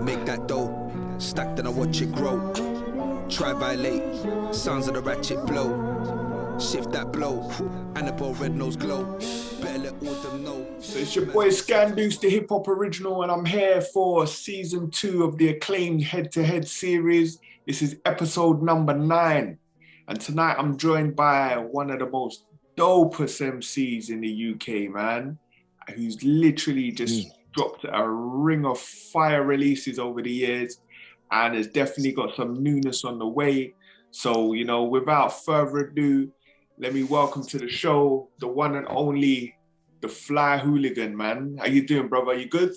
Make that dough, stack then I watch it grow. Try violate, sounds of the ratchet blow. Shift that blow, Annabelle red nose glow. Better let all them know. So it's your boy Scandoose, the hip hop original, and I'm here for season 2 of the acclaimed head-to-head series. This is episode number 9. And tonight I'm joined by one of the most dopest MCs in the UK, man, who's literally just dropped a ring of fire releases over the years and has definitely got some newness on the way. So, you know, without further ado, let me welcome to the show the one and only, the Flyy Hooligan, man. How you doing, brother? You good?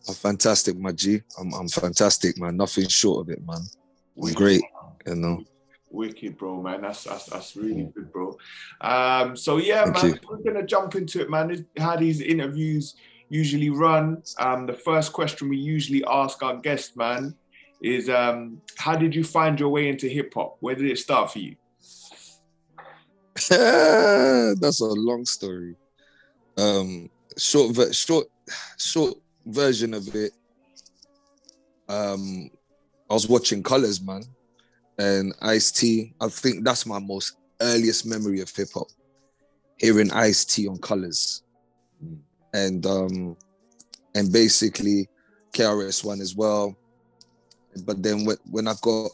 I'm fantastic, my G. I'm fantastic, man. Nothing short of it, man. I'm great, you know. Wicked, bro, man. That's really good, bro. So yeah, Thank man, you. we're gonna jump into it, man. This is how these interviews usually run. The first question we usually ask our guests, man, is how did you find your way into hip hop? Where did it start for you? That's a long story. Short version of it. I was watching Colours, man, and Ice-T. I think that's my most earliest memory of hip hop. Hearing Ice-T on Colours, and basically KRS-One as well. But then when I got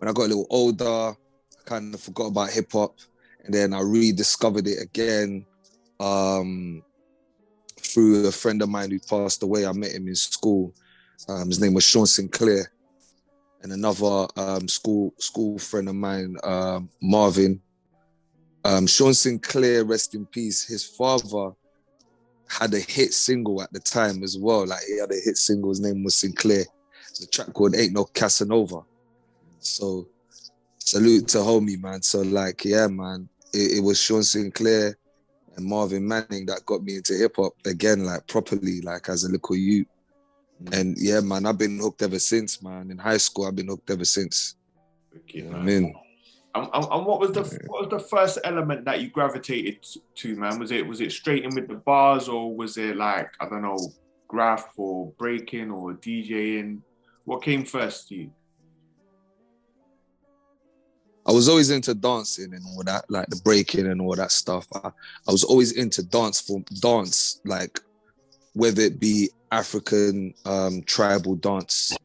a little older, I kind of forgot about hip hop, and then I rediscovered it again through a friend of mine who passed away. I met him in school. His name was Sean Sinclair, and another school friend of mine, Marvin. Sean Sinclair, rest in peace. His father had a hit single at the time as well. Like, he had a hit single. His name was Sinclair. It's a track called Ain't No Casanova. So salute to homie, man. So like, yeah, man, it was Sean Sinclair and Marvin Manning that got me into hip hop again, like properly, like as a little youth. And yeah, man, I've been hooked ever since, man. In high school, I've been hooked ever since. Okay, you know man. what I mean? And what was the first element that you gravitated to, man? Was it straight in with the bars, or was it like, I don't know, graph or breaking or DJing? What came first to you? I was always into dancing and all that, like the breaking and all that stuff. I was always into dance, like whether it be African tribal dance,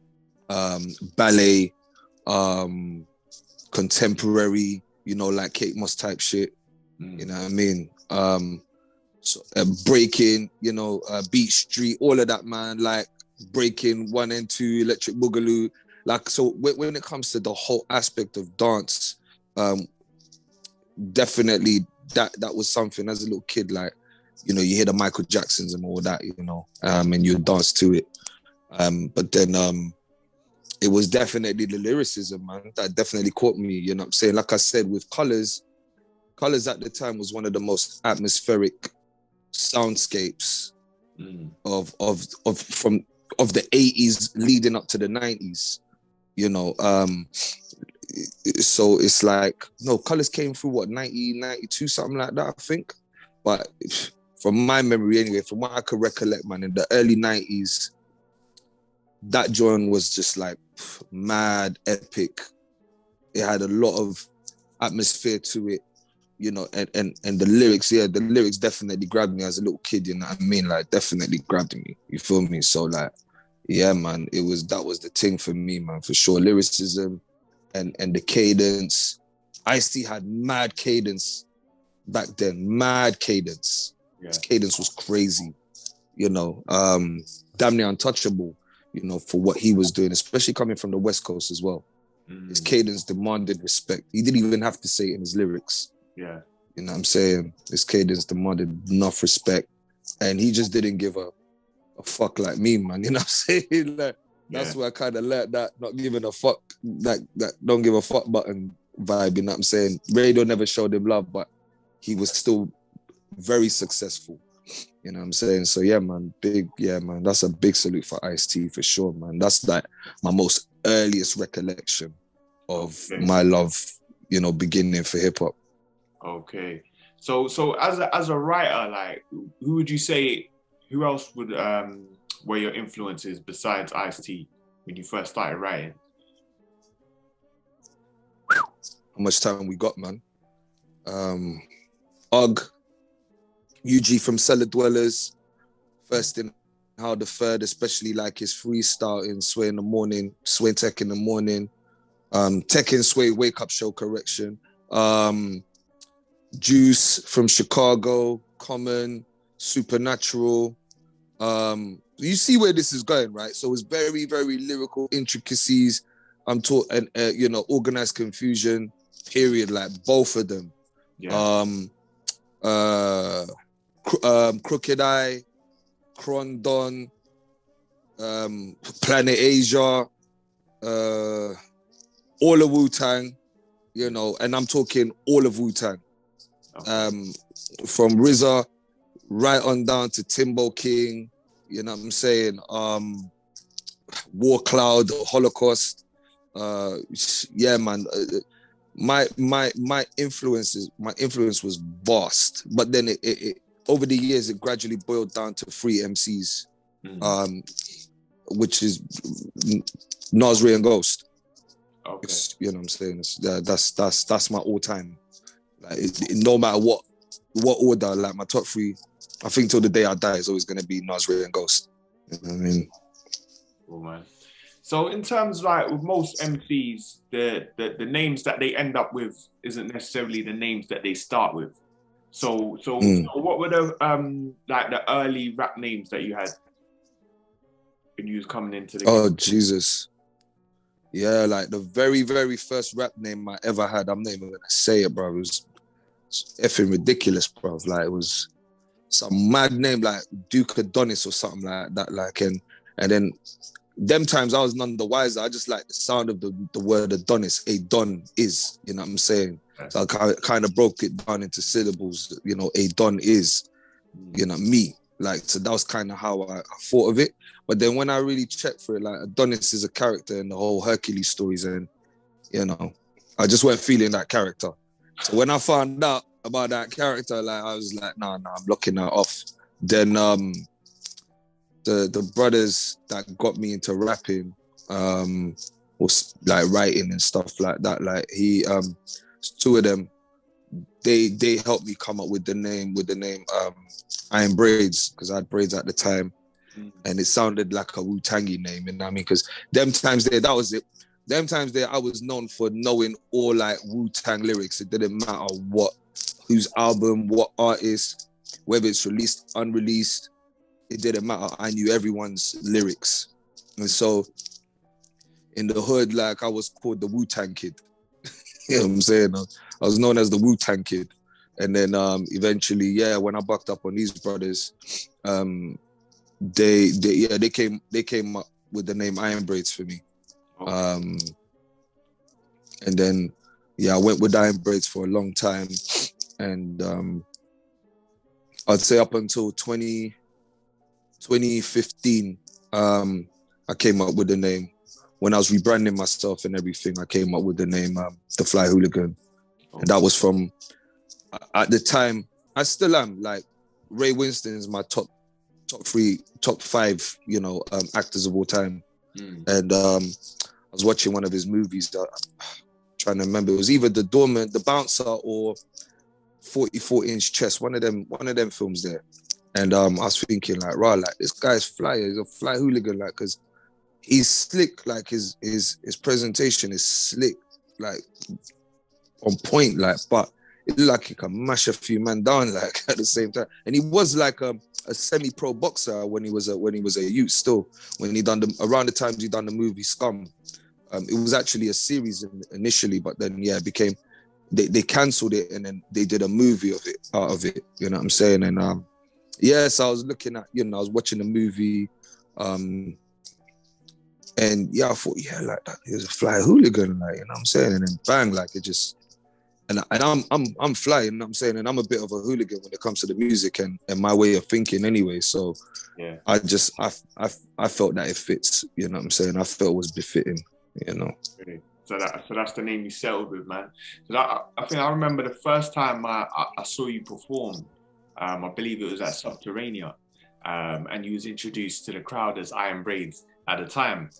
ballet, contemporary, you know, like Kate Moss type shit. You know what I mean? Breaking, you know, Beat Street, all of that, man. Like breaking 1 and 2, Electric Boogaloo. Like, so when it comes to the whole aspect of dance, definitely that was something as a little kid, like, you know, you hear the Michael Jacksons and all that, you know, and you dance to it. But then it was definitely the lyricism, man, that definitely caught me, you know what I'm saying? Like I said, with Colours at the time was one of the most atmospheric soundscapes of the 80s leading up to the 90s, you know. So it's like, no, Colours came through, what, 90, 92, something like that, I think. But from my memory anyway, from what I could recollect, man, in the early 90s, that joint was just like mad epic. It had a lot of atmosphere to it, you know, and the lyrics, yeah, the lyrics definitely grabbed me as a little kid, you know what I mean? Like, definitely grabbed me, you feel me? So like, yeah, man, that was the thing for me, man, for sure. Lyricism and the cadence. Ice-T had mad cadence back then, mad cadence. Yeah. His cadence was crazy, you know, damn near untouchable, you know, for what he was doing, especially coming from the West Coast as well. His cadence demanded respect. He didn't even have to say it in his lyrics. Yeah. You know what I'm saying? His cadence demanded enough respect. And he just didn't give a fuck like me, man. You know what I'm saying? Like, that's where I kind of learned that not giving a fuck, that don't give a fuck button vibe, you know what I'm saying? Radio never showed him love, but he was still very successful. You know what I'm saying? So yeah, man, that's a big salute for Ice-T for sure, man. That's like my most earliest recollection of my love, you know, beginning for hip hop. Okay. So as a writer, like, who would you say, who else would were your influences besides Ice-T when you first started writing? How much time we got, man? UG, UG from Cellar Dwellers, First in How the Third, especially like his freestyle in Sway in the Morning, Sway Tech in the Morning, Tech and Sway Wake Up Show Correction, Juice from Chicago, Common, Supernatural. You see where this is going, right? So it's very, very lyrical intricacies. I'm taught, and you know, organized confusion. Period. Like both of them. Yeah. Crooked Eye, Crondon, Planet Asia, all of Wu-Tang, you know, and I'm talking all of Wu-Tang. Okay. From RZA right on down to Timbo King, you know what I'm saying? War Cloud, Holocaust. Yeah, man. My influence was vast, but then it over the years it gradually boiled down to 3 MCs, which is Nasri and Ghost. Okay. You know what I'm saying? That's my all time. Like no matter what order, like my top 3, I think till the day I die is always gonna be Nasri and Ghost. You know what I mean? Cool, man. So in terms like with most MCs, the names that they end up with isn't necessarily the names that they start with. So what were the like the early rap names that you had when you was coming into the game? Oh Jesus. Yeah, like the very, very first rap name I ever had, I'm not even gonna say it, bro. It was effing ridiculous, bro. Like it was some mad name like Duke Adonis or something like that. Like and then them times I was none the wiser. I just like the sound of the word Adonis. A don is, you know what I'm saying? So I kind of broke it down into syllables. You know, a don is, you know, me. Like, so that was kind of how I thought of it. But then when I really checked for it, like Adonis is a character in the whole Hercules stories, and you know, I just weren't feeling that character. So when I found out about that character, like I was like, nah, I'm blocking that off. Then the brothers that got me into rapping, was like writing and stuff like that. Like he, 2 of them, they helped me come up with the name Iron Braids, because I had braids at the time, and it sounded like a Wu-Tangy name, you know what I mean? Because them times there, that was it. Them times there, I was known for knowing all like Wu-Tang lyrics. It didn't matter whose album, what artist, whether it's released, unreleased, it didn't matter. I knew everyone's lyrics. And so in the hood, like I was called the Wu-Tang Kid. You know what I'm saying? I was known as the Wu-Tang Kid. And then eventually, yeah, when I bucked up on these brothers, they came up with the name Iron Braids for me. And then, yeah, I went with Iron Braids for a long time. And I'd say up until 2015, I came up with the name. When I was rebranding myself and everything, I came up with the name, the Flyy Hooligan. And that was from, at the time, I still am, like, Ray Winston is my top 5, you know, actors of all time. And I was watching one of his movies, trying to remember, it was either The Doorman, The Bouncer, or 44-inch Chest, one of them films there. And I was thinking, like, right, like, this guy's Flyy, he's a Flyy Hooligan, like, because he's slick, like, his presentation is slick, like, on point, like, but it looked like he can mash a few men down, like, at the same time. And he was like a semi-pro boxer when he was a youth still, when around the times he done the movie Scum. It was actually a series initially, but then, yeah, it became, they cancelled it, and then they did a movie out of it, you know what I'm saying? And so I was looking at, you know, I was watching the movie, and yeah, I thought, yeah, like, that, he was a Flyy Hooligan, like, you know what I'm saying? And then bang, like, it just, and I'm Flyy, you know what I'm saying? And I'm a bit of a hooligan when it comes to the music and my way of thinking anyway. So yeah, I felt that it fits, you know what I'm saying? I felt it was befitting, you know. Really? So that's the name you settled with, man. So I think I remember the first time I saw you perform. I believe it was at Subterranea, and you was introduced to the crowd as Iron Braids at the time.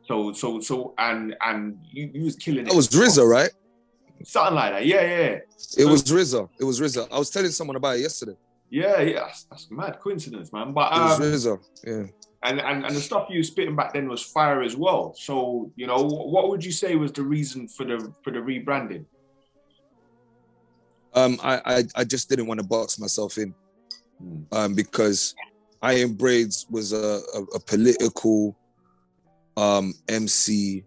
And you was killing it. That was RZA, right? Something like that. Yeah. It was RZA. I was telling someone about it yesterday. Yeah. That's mad coincidence, man. But it was RZA. Yeah. And the stuff you were spitting back then was fire as well. So, you know, what would you say was the reason for the rebranding? I just didn't want to box myself in, because Iron Braids was a political MC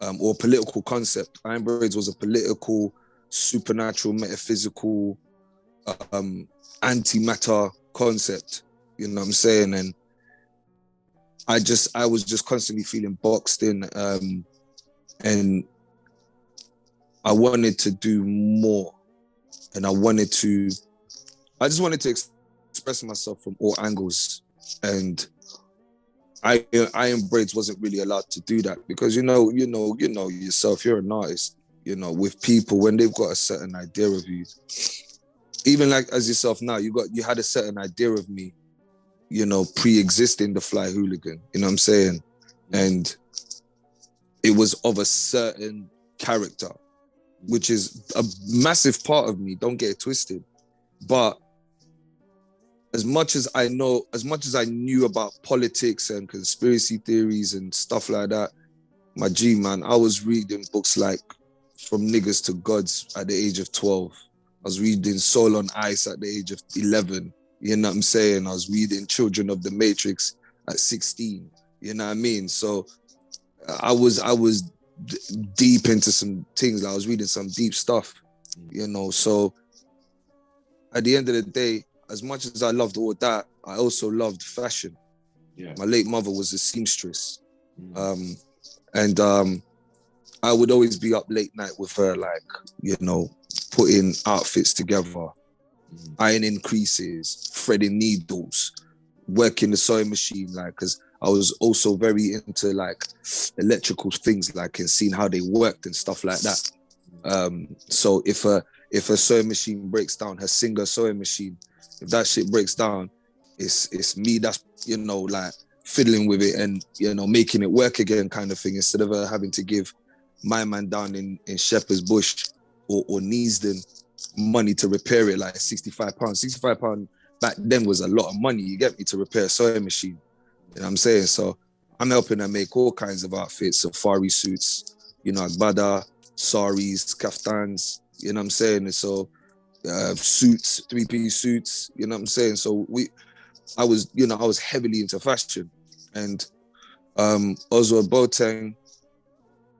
or political concept. Iron Braids was a political, supernatural, metaphysical, antimatter concept. You know what I'm saying? And I was just constantly feeling boxed in, and I wanted to do more, and I just wanted to express myself from all angles, and Iron Braids wasn't really allowed to do that because you know yourself, you're an artist, you know, with people when they've got a certain idea of you, even like as yourself now, you had a certain idea of me, you know, pre-existing the Flyy Hooligan, you know what I'm saying? And it was of a certain character, which is a massive part of me, don't get it twisted. But as much as I knew about politics and conspiracy theories and stuff like that, my G, man, I was reading books like From Niggas to Gods at the age of 12. I was reading Soul on Ice at the age of 11. You know what I'm saying? I was reading Children of the Matrix at 16. You know what I mean? So I was deep into some things. I was reading some deep stuff, you know. So at the end of the day, as much as I loved all that, I also loved fashion. Yeah. My late mother was a seamstress. And I would always be up late night with her, like, you know, putting outfits together, ironing creases, threading needles, working the sewing machine, like, because I was also very into like electrical things, like, and seeing how they worked and stuff like that. So if a sewing machine breaks down, her Singer sewing machine, if that shit breaks down, it's me that's, you know, like fiddling with it and, you know, making it work again, kind of thing, instead of her having to give my man down in Shepherd's Bush or Neasden money to repair it, like £65. £65 back then was a lot of money, you get me, to repair a sewing machine. You know what I'm saying? So I'm helping her make all kinds of outfits, safari suits, you know, agbada, saris, kaftans, you know what I'm saying? And so suits, three-piece suits, you know what I'm saying? So I was heavily into fashion. And Oswald Boateng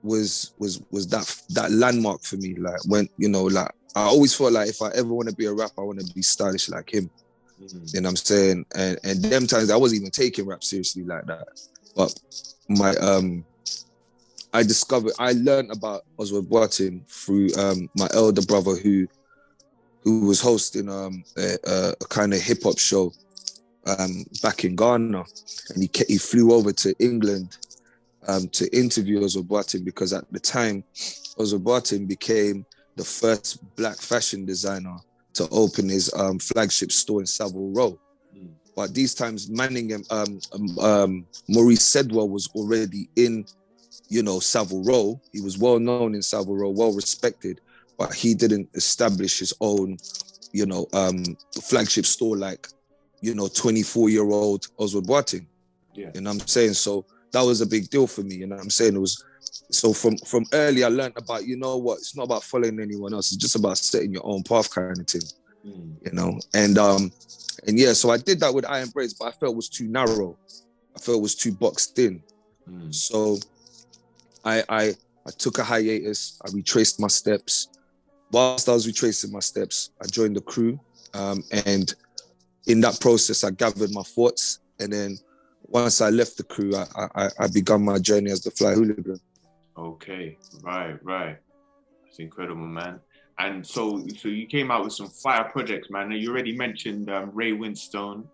was that landmark for me. Like, when, you know, like, I always felt like if I ever want to be a rapper, I want to be stylish like him. You know what I'm saying? And them times I wasn't even taking rap seriously like that. But I learned about Oswald Boateng through my elder brother who was hosting a kind of hip hop show back in Ghana, and he flew over to England to interview Oswald Boateng, because at the time Oswald Boateng became the first black fashion designer to open his flagship store in Savile Row. But these times, Manningham, Maurice Sedwell was already in, you know, Savile Row. He was well known in Savile Row, well respected, but he didn't establish his own, you know, flagship store like, you know, 24-year-old Oswald Boateng. Yeah. You know what I'm saying? So that was a big deal for me. You know what I'm saying? It was, so from early, I learned about, you know what, it's not about following anyone else. It's just about setting your own path, kind of thing. You know? And yeah, so I did that with Iron Braids, but I felt it was too narrow. I felt it was too boxed in. So I took a hiatus. I retraced my steps. Whilst I was retracing my steps, I joined the crew. And in that process, I gathered my thoughts. And then once I left the crew, I began my journey as the Flyy Hooligan. Okay, right. That's incredible, man. And so you came out with some fire projects, man. You already mentioned Ray Winstone,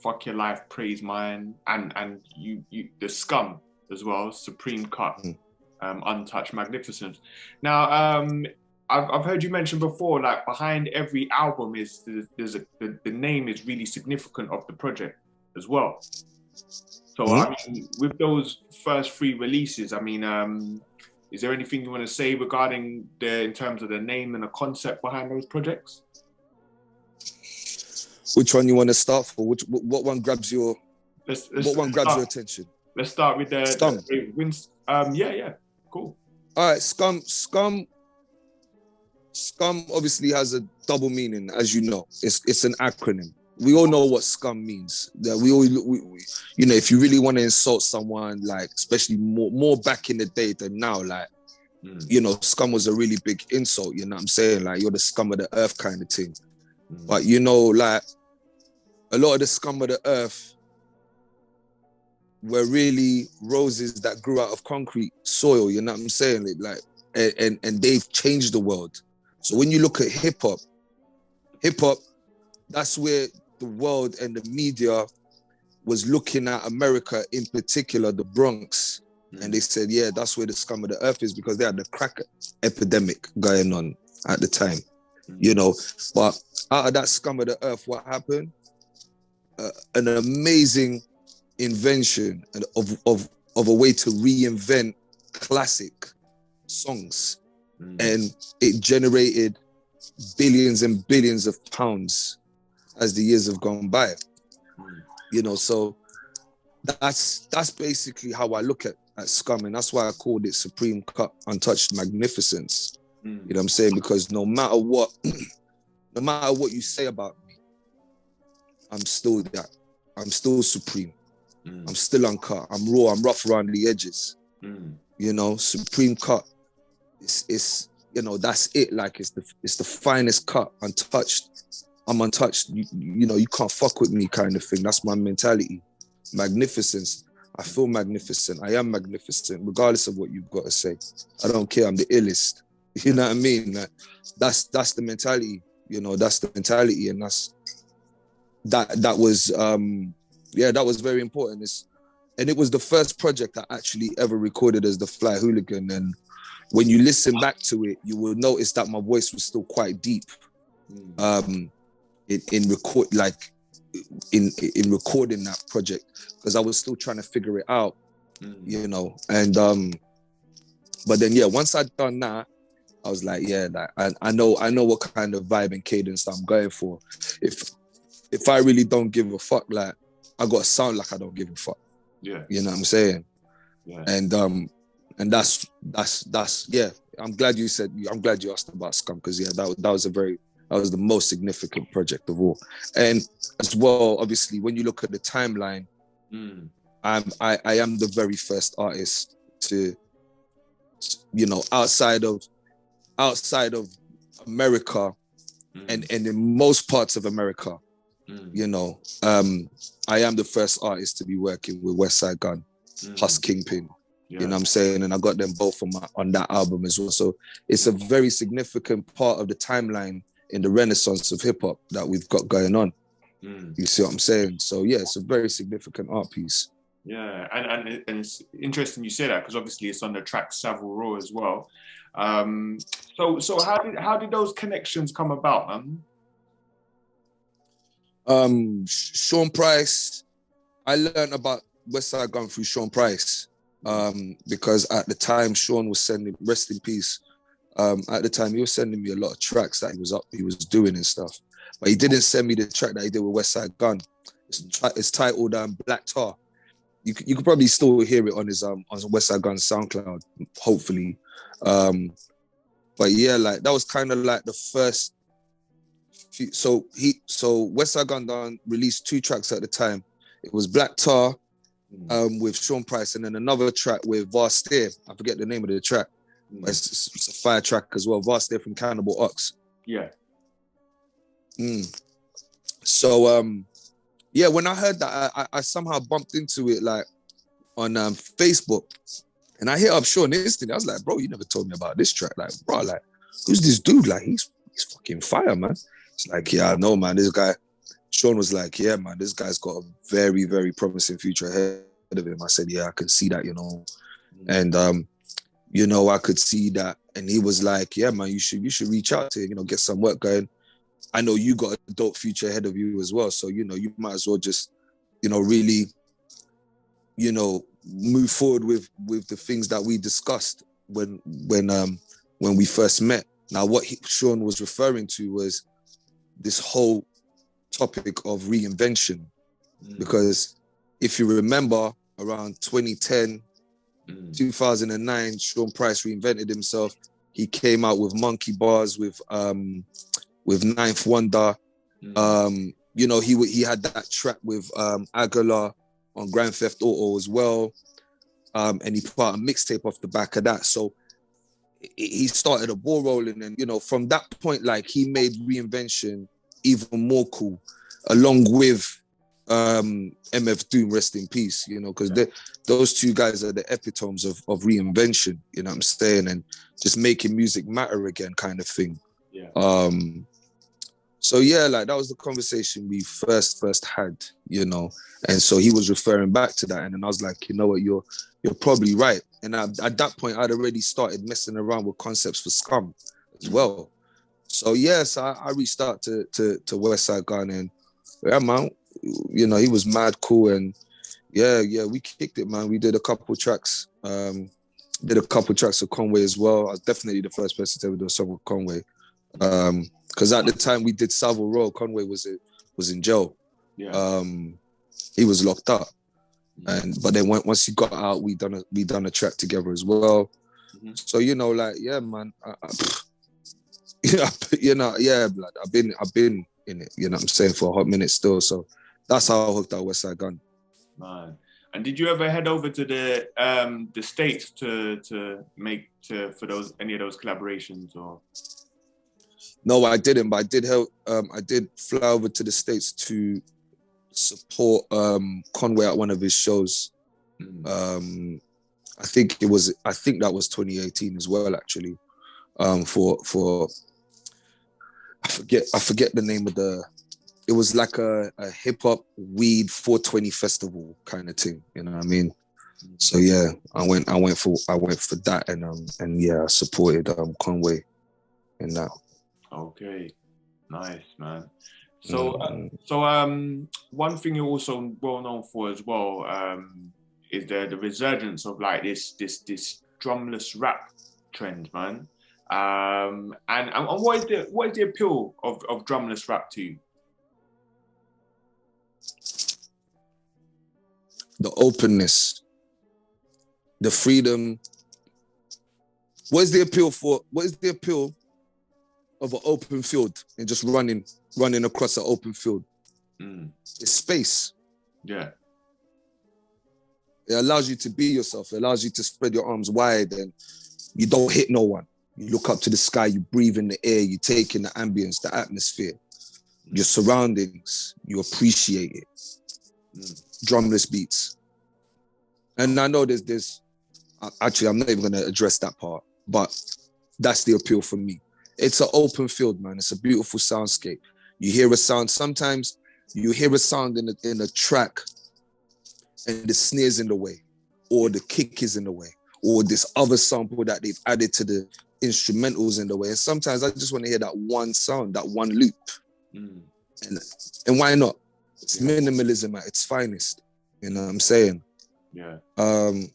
Fuck Your Life, Praise Mine, and you the Scum as well, Supreme Cut, Untouched, Magnificence. Now, I've heard you mention before, like behind every album is the name is really significant of the project as well. So Mhm. I mean, with those first 3 releases, I mean, is there anything you want to say regarding in terms of the name and the concept behind those projects? Which one you want to start for? What one grabs your Let's grabs start. your attention? Let's start with Scum. Yeah, cool. All right, Scum obviously has a double meaning, as you know. It's an acronym. We all know what scum means. That we, you know, if you really want to insult someone, like especially more back in the day than now, like, you know, scum was a really big insult. You know what I'm saying? Like, you're the scum of the earth kind of thing. But you know, like, a lot of the scum of the earth were really roses that grew out of concrete soil. You know what I'm saying? Like, and they've changed the world. So when you look at hip hop, that's where the world and the media was looking at America, in particular, the Bronx. And they said, yeah, that's where the scum of the earth is, because they had the crack epidemic going on at the time, you know. But out of that scum of the earth, what happened? An amazing invention of a way to reinvent classic songs. And it generated billions and billions of pounds as the years have gone by. You know, so that's basically how I look at Scum, and that's why I called it Supreme Cut Untouched Magnificence. You know what I'm saying? Because no matter what you say about me, I'm still that. I'm still supreme. I'm still uncut. I'm raw. I'm rough around the edges. You know, Supreme Cut. It's you know, that's it. Like, it's the finest cut, untouched. I'm untouched. You know, you can't fuck with me, kind of thing. That's my mentality. Magnificence. I feel magnificent. I am magnificent, regardless of what you've got to say. I don't care. I'm the illest. You know what I mean? Like, that's the mentality. You know, that's the mentality, and that was very important. And it was the first project I actually ever recorded as the Flyy Hooligan. And when you listen back to it, you will notice that my voice was still quite deep. In recording that project, because I was still trying to figure it out, you know. And but then once I'd done that, I was like, I know what kind of vibe and cadence I'm going for. If I really don't give a fuck, like, I gotta sound like I don't give a fuck. Yeah. You know what I'm saying? Yeah. And that's I'm glad you asked about Scum, because that was the most significant project of all. And as well, obviously, when you look at the timeline, I am the very first artist to, you know, outside of America, and in most parts of America, you know, I am the first artist to be working with Westside Gunn, Hus Kingpin. You know what I'm saying? And I got them both on that album as well. So it's a very significant part of the timeline in the renaissance of hip hop that we've got going on. You see what I'm saying? So yeah, it's a very significant art piece. Yeah, and it's interesting you say that, because obviously it's on the track Savile Row as well. So how did those connections come about, man? Sean Price, I learned about Westside Gunn through Sean Price, because at the time Sean was sending, rest in peace, at the time he was sending me a lot of tracks that he was doing and stuff, but he didn't send me the track that he did with Westside Gunn. It's titled Black Tar. You could probably still hear it on his on Westside Gunn's SoundCloud, hopefully. But yeah, like, that was kind of like the first. So Westside Gunn released 2 tracks at the time. It was Black Tar with Sean Price, and then another track with Vastair. I forget the name of the track. But it's a fire track as well. Vastair from Cannibal Ox. Yeah. So when I heard that, I somehow bumped into it, like, on Facebook, and I hit up Sean instantly. I was like, bro, you never told me about this track. Like, bro, like, who's this dude? Like, he's fucking fire, man. It's like, yeah, I know, man. This guy, Sean was like, yeah, man, this guy's got a very, very promising future ahead of him. I said, yeah, I can see that, you know. And, you know, I could see that And he was like, yeah, man, you should reach out to, get some work going. I know you got a dope future ahead of you as well. So, you might as well just, really, move forward with the things that we discussed when we first met. Now, what Sean was referring to was this whole topic of reinvention. Because if you remember, around 2010, 2009, Sean Price reinvented himself. He came out with Monkey Bars, with Ninth Wonder. He had that track with Aguilar on Grand Theft Auto as well. And he put out a mixtape off the back of that. So he started a ball rolling, and from that point, like, he made reinvention even more cool, along with MF Doom, rest in peace, because those two guys are the epitomes of reinvention, you know what I'm saying, and just making music matter again, kind of thing. So yeah, like, that was the conversation we first had, and so he was referring back to that, and then I was like, you know what, you're probably right. And at that point, I'd already started messing around with concepts for Scum as well. So yes, I reached out to Westside Gun, and yeah, man, he was mad cool, and yeah, we kicked it, man. We did a couple tracks, with Conway as well. I was definitely the first person to ever do a song with Conway, because at the time we did Savile Row, Conway was in jail. He was locked up, but then once he got out, we done a track together as well. So like, yeah, man, blood. I've been in it, you know what I'm saying, for a hot minute still. So that's how I hooked out Westside Gun. Man. And did you ever head over to the States to make for any of those collaborations, or? No, I didn't, but I did help. I did fly over to the States to support Conway at one of his shows. I think that was 2018 as well, actually. For I forget the name of it was like a hip hop weed 420 festival kind of thing, you know what I mean? So yeah, I went for that, and yeah, I supported Conway in that. Okay, nice, man. So one thing you're also well known for as well is the resurgence of like this drumless rap trend, man. And what is the appeal of drumless rap to you? The openness, the freedom. What is the appeal of an open field and just running across an open field? It's space. Yeah. It allows you to be yourself. It allows you to spread your arms wide, and you don't hit no one. You look up to the sky, you breathe in the air, you take in the ambience, the atmosphere, your surroundings, you appreciate it. Drumless beats. And I know there's actually, I'm not even going to address that part, but that's the appeal for me. It's an open field, man. It's a beautiful soundscape. You hear a sound. Sometimes you hear a sound in a track and the snare's in the way, or the kick is in the way, or this other sample that they've added to the instrumentals in the way. And sometimes I just want to hear that one sound, that one loop. And why not? It's minimalism at its finest. You know what I'm saying? Yeah. And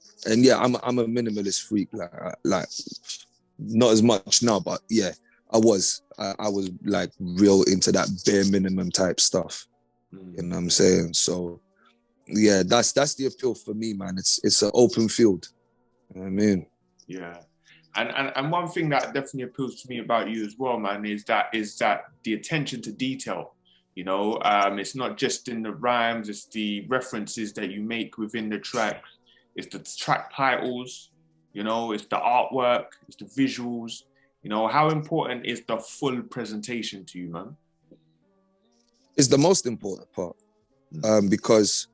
yeah, I'm a minimalist freak. Like not as much now, but yeah, I was like real into that bare minimum type stuff. You know what I'm saying? So yeah, that's the appeal for me, man. It's an open field. You know what I mean? Yeah. And one thing that definitely appeals to me about you as well, man, is that the attention to detail. You know, it's not just in the rhymes, it's the references that you make within the tracks, it's the track titles, you know, it's the artwork, it's the visuals. You know, how important is the full presentation to you, man? It's the most important part, because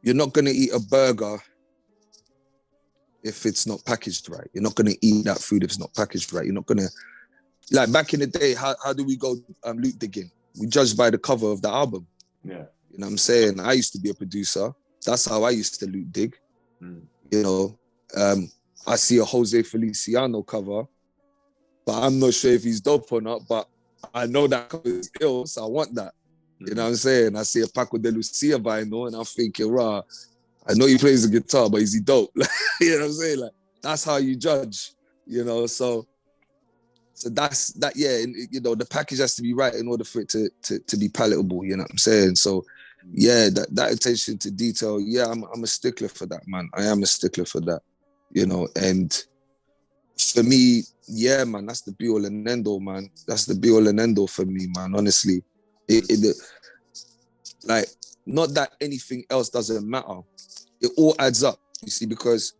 you're not going to eat a burger if it's not packaged right. You're not going to eat that food if it's not packaged right. You're not going to, like back in the day, how do we go loot digging? We judged by the cover of the album. Yeah. You know what I'm saying? I used to be a producer. That's how I used to loot dig. You know, I see a Jose Feliciano cover, but I'm not sure if he's dope or not, but I know that cover is ill, so I want that. You know what I'm saying? I see a Paco de Lucia vinyl, and I'm thinking, rah, I know he plays the guitar, but is he dope? You know what I'm saying? Like, that's how you judge, you know? So that's that, yeah, you know, the package has to be right in order for it to be palatable, you know what I'm saying? So, yeah, that attention to detail, yeah, I'm a stickler for that, man. I am a stickler for that, you know? And for me, yeah, man, that's the be all and end all, man. That's the be all and end all for me, man, honestly. Like, not that anything else doesn't matter. It all adds up, you see, because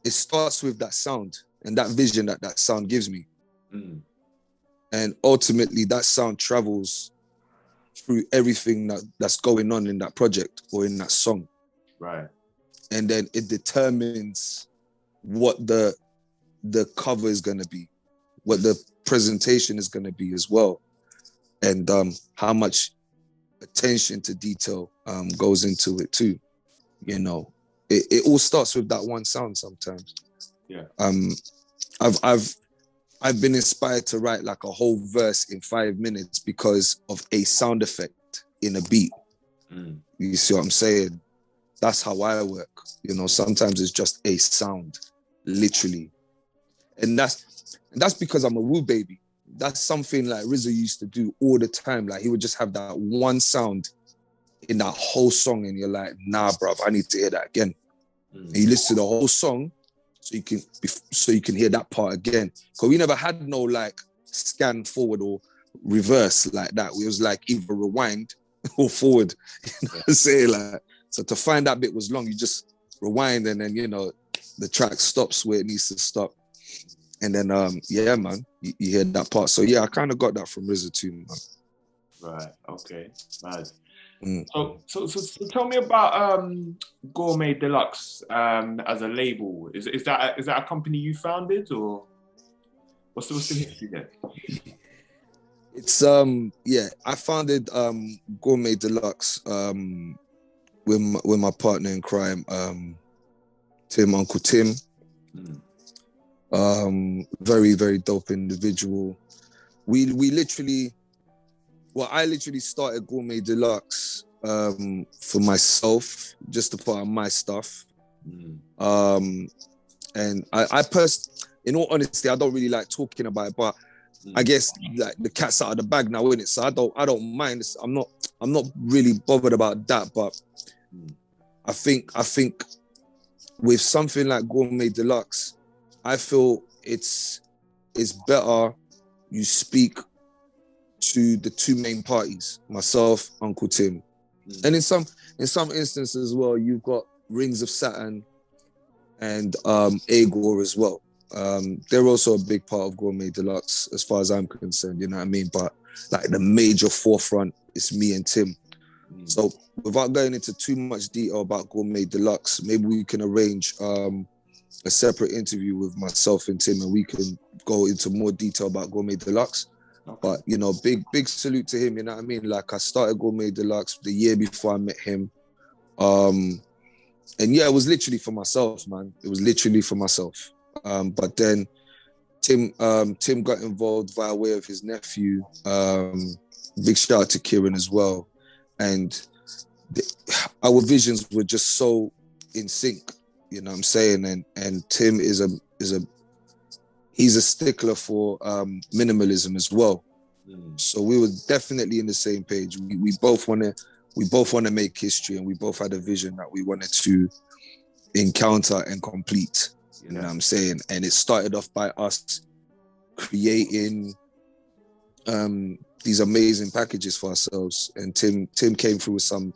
it starts with that sound and that vision that sound gives me. And ultimately, that sound travels through everything that's going on in that project or in that song. Right. And then it determines what the cover is going to be, what the presentation is going to be as well. And how much attention to detail goes into it too. You know, it all starts with that one sound sometimes. Yeah. I've been inspired to write like a whole verse in 5 minutes because of a sound effect in a beat. You see what I'm saying? That's how I work. You know, sometimes it's just a sound, literally. And that's because I'm a Woo baby. That's something like RZA used to do all the time. Like, he would just have that one sound in that whole song, and you're like, nah, bruv, I need to hear that again. And you listen to the whole song so you can hear that part again. Because we never had no like scan forward or reverse like that. We was like either rewind or forward. You know what I'm saying? Like, so to find that bit was long, you just rewind, and then, you know, the track stops where it needs to stop. And then, yeah, man, you hear that part. So yeah, I kind of got that from RZA too, man. Right. Okay. Nice. So tell me about Gourmet Deluxe as a label. Is that a company you founded, or what's the history there? It's yeah, I founded Gourmet Deluxe with my partner in crime, Uncle Tim. Very, very dope individual. I literally started Gourmet Deluxe for myself, just to put on my stuff. And I in all honesty, I don't really like talking about it, but I guess like the cat's out of the bag now, isn't it? So I don't mind. I'm not really bothered about that, but I think with something like Gourmet Deluxe, I feel it's better you speak to the two main parties, myself, Uncle Tim. And in some instances as well, you've got Rings of Saturn and Agor as well. They're also a big part of Gourmet Deluxe as far as I'm concerned, you know what I mean? But like the major forefront is me and Tim. So without going into too much detail about Gourmet Deluxe, maybe we can arrange a separate interview with myself and Tim, and we can go into more detail about Gourmet Deluxe. Okay. But, you know, big salute to him, you know what I mean? Like, I started Gourmet Deluxe the year before I met him. And yeah, it was literally for myself, man. It was literally for myself. But then Tim got involved via way of his nephew. Big shout out to Kieran as well. And our visions were just so in sync, you know what I'm saying? And Tim he's a stickler for minimalism as well. So we were definitely in the same page. We both want to make history, and we both had a vision that we wanted to encounter and complete. You know what I'm saying? And it started off by us creating these amazing packages for ourselves. And Tim came through with some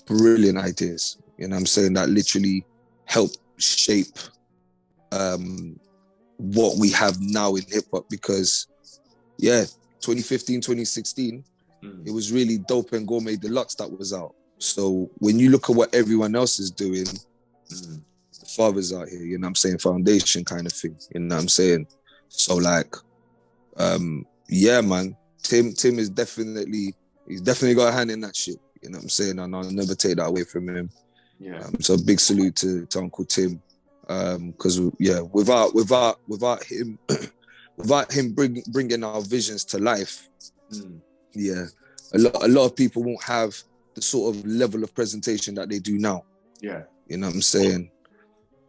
brilliant ideas, you know what I'm saying, that literally helped shape what we have now in hip hop. Because yeah, 2015, 2016, it was really dope and Gourmet Deluxe that was out. So when you look at what everyone else is doing, the father's out here, you know what I'm saying, foundation kind of thing, you know what I'm saying? So like, yeah, man, Tim is definitely got a hand in that shit, you know what I'm saying? And I'll never take that away from him. Yeah. So big salute to Uncle Tim. Because without him bringing our visions to life, a lot of people won't have the sort of level of presentation that they do now. Yeah, you know what I'm saying.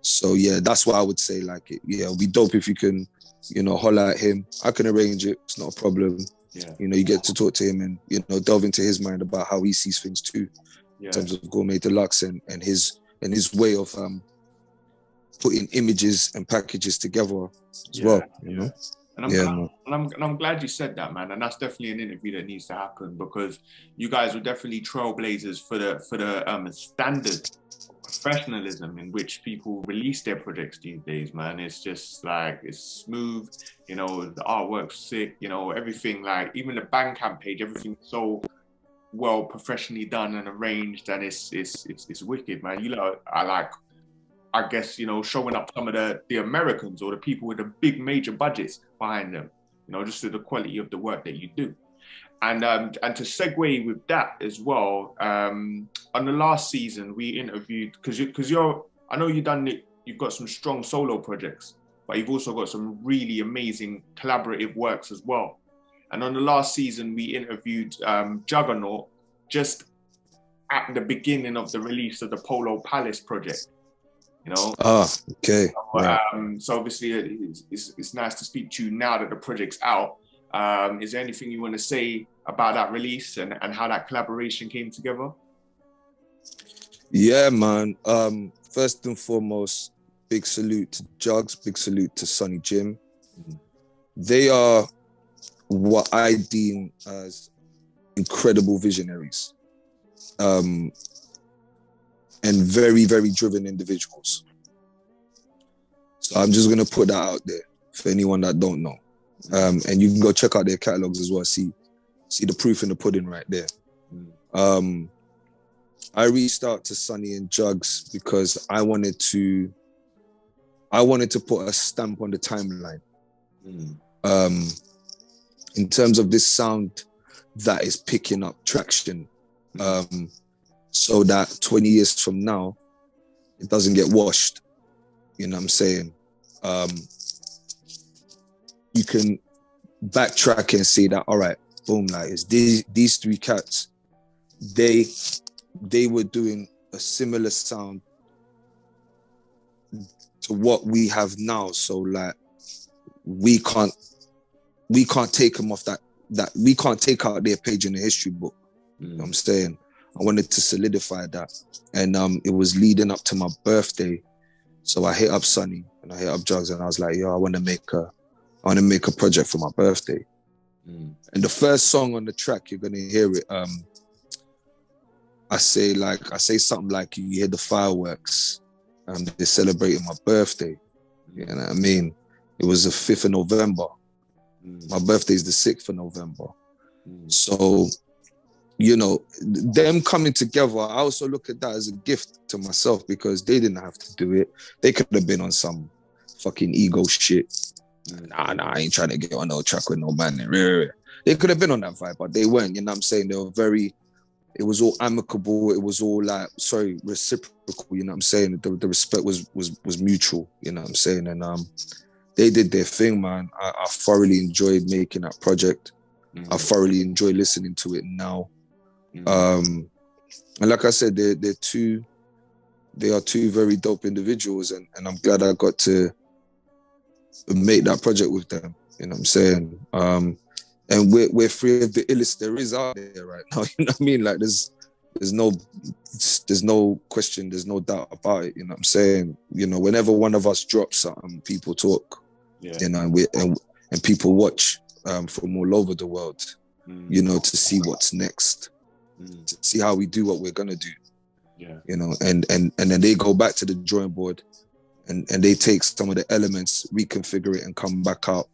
So yeah, that's why I would say like it'll be dope if you can, holler at him. I can arrange it. It's not a problem. Yeah, You get to talk to him and delve into his mind about how he sees things too, in terms of Gourmet Deluxe and his way of putting images and packages together as well. You know. And I'm glad you said that, man. And that's definitely an interview that needs to happen, because you guys were definitely trailblazers for the standard professionalism in which people release their projects these days, man. It's just like, it's smooth, the artwork's sick, everything, like even the Bandcamp page, everything's so well professionally done and arranged, and it's wicked, man. I guess, showing up some of the Americans or the people with the big major budgets behind them, just to the quality of the work that you do. And to segue with that as well, on the last season we interviewed, because I know you've got some strong solo projects, but you've also got some really amazing collaborative works as well. And on the last season we interviewed Juggernaut just at the beginning of the release of the Polo Palace project. Okay. So obviously it's nice to speak to you now that the project's out. Is there anything you want to say about that release and how that collaboration came together? Yeah, man. First and foremost, big salute to Jugs, big salute to Sonny Jim. They are what I deem as incredible visionaries. And very, very driven individuals. So I'm just gonna put that out there for anyone that don't know. And you can go check out their catalogs as well. See the proof in the pudding right there. I reached out to Sonny and Jugs because I wanted to put a stamp on the timeline. In terms of this sound that is picking up traction. So that 20 years from now, it doesn't get washed. You know what I'm saying? You can backtrack and say that, all right, boom, like it's these three cats, they were doing a similar sound to what we have now. So like we can't take them off that we can't take out their page in the history book. You know what I'm saying? I wanted to solidify that. And it was leading up to my birthday. So I hit up Sonny and I hit up Jugs and I was like, yo, I want to make a project for my birthday. And the first song on the track, you're gonna hear it. I say something like, you hear the fireworks. They're celebrating my birthday. You know what I mean? It was the 5th of November. My birthday is the 6th of November. So, them coming together, I also look at that as a gift to myself, because they didn't have to do it. They could have been on some fucking ego shit. Nah, I ain't trying to get on no track with no man. They could have been on that vibe, but they weren't. You know what I'm saying? They were it was all amicable. It was all reciprocal. You know what I'm saying? The respect was mutual. You know what I'm saying? And they did their thing, man. I thoroughly enjoyed making that project. I thoroughly enjoy listening to it now. And like I said, they are two very dope individuals, and I'm glad I got to make that project with them. You know what I'm saying? And we're three of the illest there is out there right now. You know what I mean? Like there's no question, there's no doubt about it. You know what I'm saying? Whenever one of us drops something, people talk. And people watch from all over the world. To see what's next. To see how we do what we're gonna do. And then they go back to the drawing board and they take some of the elements, reconfigure it, and come back out,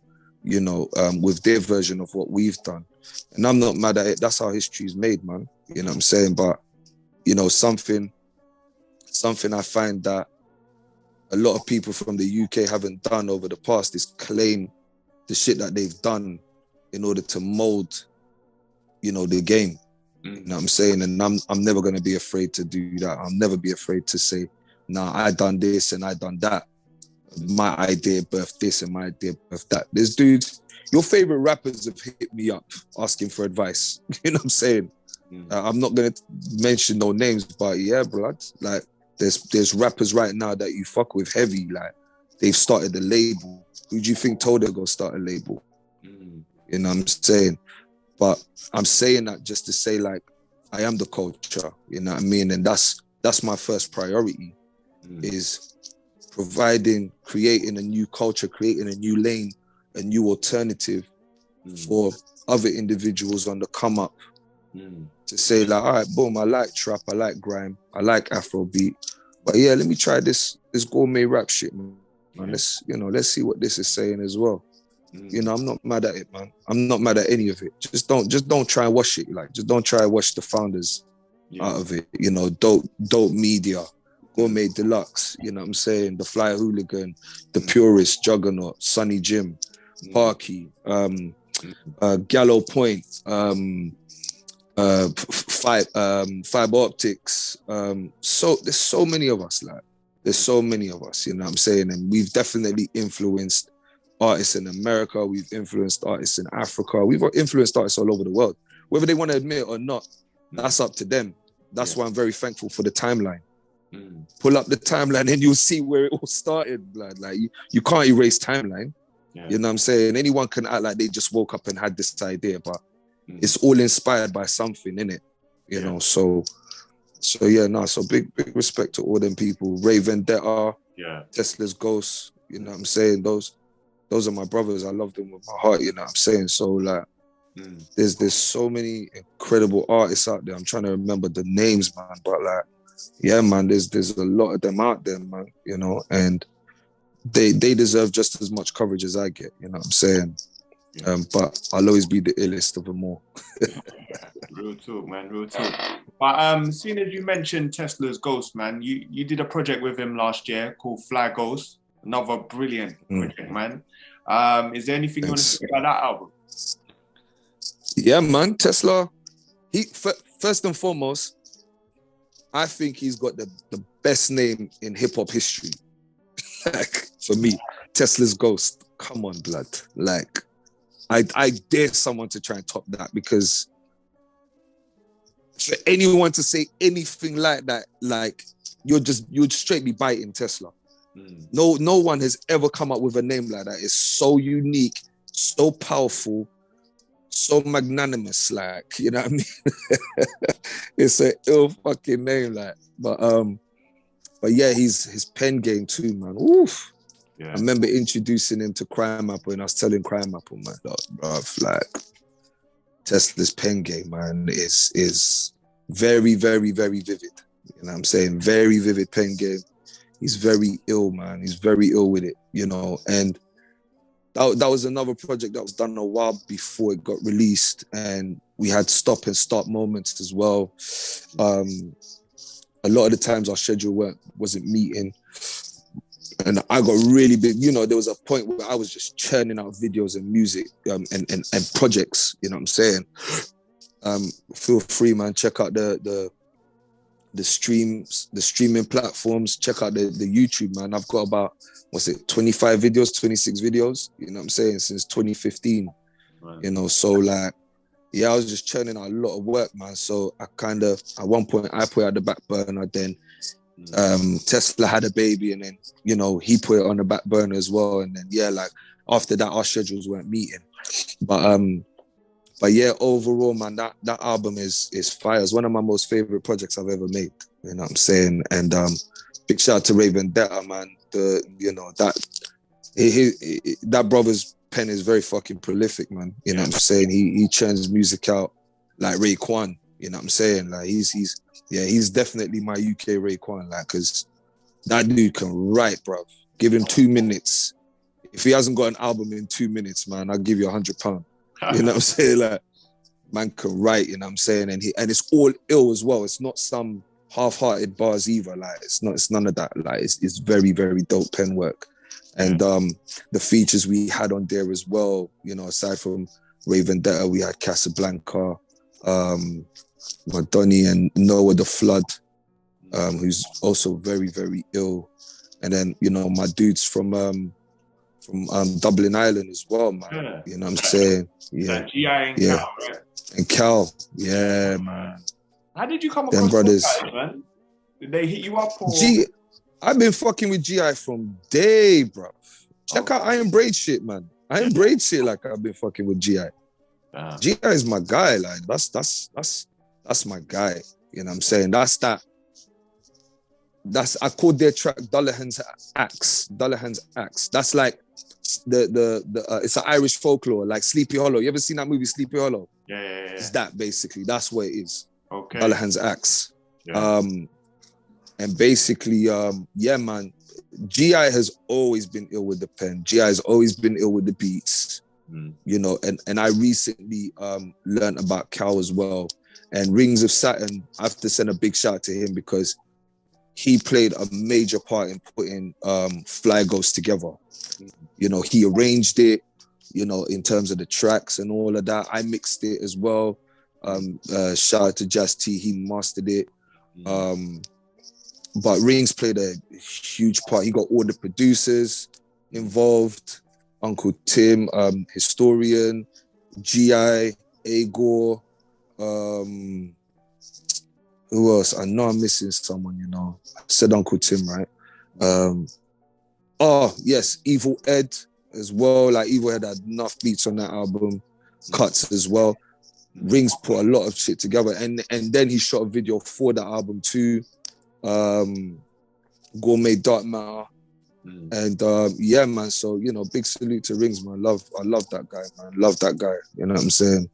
with their version of what we've done. And I'm not mad at it. That's how history is made, man. You know what I'm saying? But something I find that a lot of people from the UK haven't done over the past is claim the shit that they've done in order to mold, the game. You know what I'm saying? And I'm never going to be afraid to do that. I'll never be afraid to say, nah, I done this and I done that. my idea birthed this and my idea birthed that. There's dudes, your favorite rappers have hit me up asking for advice. You know what I'm saying? I'm not going to mention no names, but yeah, blood. Like, there's rappers right now that you fuck with heavy. Like, they've started a label. Who do you think told her to go start a label? You know what I'm saying? But I'm saying that just to say, like, I am the culture. You know what I mean? And that's my first priority, is creating a new culture, creating a new lane, a new alternative for other individuals on the come up. To say, like, all right, boom, I like trap, I like grime, I like Afrobeat, but yeah, let me try this gourmet rap shit, man. Let's see what this is saying as well. You know, I'm not mad at it, man. I'm not mad at any of it. Just don't try and wash it. Like, just don't try and wash the founders out of it. You know, dope media, Gourmet Deluxe. You know what I'm saying? The Flyy Hooligan, the Purist, Juggernaut, Sunny Jim, Parky, Gallo Point, Fiber Optics. So there's so many of us, like, there's so many of us, you know what I'm saying? And we've definitely influenced artists in America, we've influenced artists in Africa, we've influenced artists all over the world. Whether they want to admit it or not, that's up to them. That's why I'm very thankful for the timeline. Pull up the timeline and you'll see where it all started, blood. Like, you can't erase timeline. You know what I'm saying? Anyone can act like they just woke up and had this idea, but it's all inspired by something, innit? You know, so big respect to all them people. Ray Vendetta, Tesla's Ghost, you know what I'm saying? Those are my brothers. I love them with my heart, you know what I'm saying? So, like, there's so many incredible artists out there. I'm trying to remember the names, man, but, like, yeah, man, there's a lot of them out there, man, you know, and they deserve just as much coverage as I get, you know what I'm saying? But I'll always be the illest of them all. Real talk, man, real talk. But seeing as you mentioned Tesla's Ghost, man, you did a project with him last year called Flyy Ghost, another brilliant project, man. Is there anything you want to say about that album? Yeah, man, Tesla, first and foremost, I think he's got the best name in hip-hop history. Like, for me, Tesla's Ghost, come on, blood. Like, I dare someone to try and top that, because for anyone to say anything like that, like, you'd straight be biting Tesla. No one has ever come up with a name like that. It's so unique, so powerful, so magnanimous, like, you know what I mean? It's an ill fucking name, like, but yeah, his pen game too, man. Oof. I remember introducing him to Crime Apple, and I was telling Crime Apple, man, look, bruv, like, Tesla's pen game, man, is very, very, very vivid. You know what I'm saying? Very vivid pen game. He's very ill, man. He's very ill with it, you know. And that was another project that was done a while before it got released, and we had stop and start moments as well. A lot of the times our schedule wasn't meeting. And I got really big, you know, there was a point where I was just churning out videos and music and projects, you know what I'm saying? Feel free, man, check out the streaming platforms, check out the YouTube, man. I've got about, 25 videos, 26 videos, you know what I'm saying, since 2015, you know, so, like, yeah, I was just churning out a lot of work, man. So I kind of, at one point, I put it on the back burner, then Tesla had a baby, and then, you know, he put it on the back burner as well. And then, yeah, like, after that, our schedules weren't meeting. But yeah, overall, man, that album is fire. It's one of my most favorite projects I've ever made. You know what I'm saying? And big shout out to Ray Vendetta, man. That brother's pen is very fucking prolific, man. You know what I'm saying? He churns music out like Raekwon. You know what I'm saying? Like, he's definitely my UK Raekwon, like, because that dude can write, bro. Give him 2 minutes. If he hasn't got an album in 2 minutes, man, I'll give you £100. You know what I'm saying? Like, man can write, you know what I'm saying? And it's all ill as well. It's not some half-hearted bars either. Like, it's none of that. Like, it's very, very dope pen work. And the features we had on there as well, you know, aside from Ray Vendetta, we had Casablanca, Madoni and Noah the Flood, who's also very, very ill. And then, you know, my dudes from Dublin Island as well, man. Yeah. You know what I'm saying? Yeah. G.I. and Yeah. Cal, right? And Cal. Yeah, man. How did you come Them across brothers. those guys, man? Did they hit you up or? I've been fucking with GI from day, bro. Check out Iron Braid shit, man. Iron Braid shit, like I've been fucking with GI. GI is my guy, like that's my guy. You know what I'm saying? I called their track Dullahan's Axe. That's like the it's an Irish folklore, like Sleepy Hollow. You ever seen that movie Sleepy Hollow? Yeah. It's that basically. That's what it is. Okay. Dullahan's Axe. Yeah. And basically, yeah, man, GI has always been ill with the pen. GI has always been ill with the beats, you know, and I recently learned about Cal as well. And Rings of Saturn, I have to send a big shout out to him because he played a major part in putting Flyy Ghost together. You know, he arranged it, you know, in terms of the tracks and all of that. I mixed it as well. Shout out to Jazz T, he mastered it. But Rings played a huge part. He got all the producers involved. Uncle Tim, Historian, GI, Agor, who else? I know I'm missing someone, you know. I said Uncle Tim, right? Oh, yes, Evil Ed as well. Like, Evil Ed had enough beats on that album, cuts as well. Rings put a lot of shit together. And then he shot a video for that album too. Gourmet Dark Matter. And yeah, man, so, you know, big salute to Rings, man. I love that guy, man. Love that guy, you know what I'm saying?